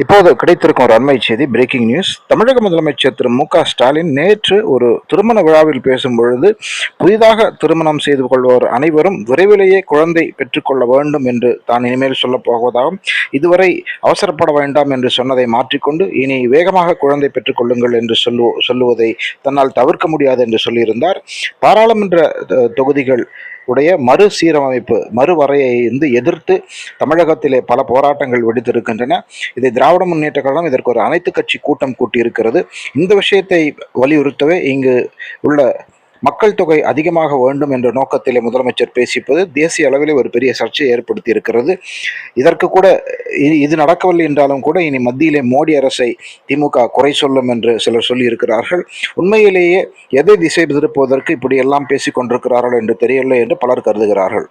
இப்போது கிடைத்திருக்கும் ஒரு அண்மை செய்தி, பிரேக்கிங் நியூஸ். தமிழக முதலமைச்சர் திரு மு.க. ஸ்டாலின் நேற்று ஒரு திருமண விழாவில் பேசும் பொழுது, புதிதாக திருமணம் செய்து கொள்வோர் அனைவரும் விரைவிலேயே குழந்தை பெற்றுக்கொள்ள வேண்டும் என்று தான் இனிமேல் சொல்லப் போவதாகவும், இதுவரை அவசரப்பட வேண்டாம் என்று சொன்னதை மாற்றிக்கொண்டு இனி வேகமாக குழந்தை பெற்றுக்கொள்ளுங்கள் என்று சொல்லுவதை தன்னால் தவிர்க்க முடியாது என்று சொல்லியிருந்தார். பாராளுமன்ற தொகுதிகள் உடைய மறுசீரமைப்பு மறுவரையை எதிர்த்து தமிழகத்திலே பல போராட்டங்கள் வெடித்திருக்கின்றன. இதை திராவிட முன்னேற்ற கழகம் இதற்கு ஒரு அனைத்து கட்சி கூட்டம் கூட்டியிருக்கிறது. இந்த விஷயத்தை வலியுறுத்தவே இங்கு உள்ள மக்கள் தொகை அதிகமாக வேண்டும் என்ற நோக்கத்திலே முதலமைச்சர் பேசிப்பது தேசிய அளவிலே ஒரு பெரிய சர்ச்சையை ஏற்படுத்தி இருக்கிறது. இதற்கு கூட இது நடக்கவில்லை என்றாலும் கூட இனி மத்தியிலே மோடி அரசை திமுக குறை சொல்லும் என்று சிலர் சொல்லியிருக்கிறார்கள். உண்மையிலேயே எதை திசை திருப்புவதற்கு இப்படி எல்லாம் பேசிக் கொண்டிருக்கிறார்கள் என்று தெரியவில்லை என்று பலர் கருதுகிறார்கள்.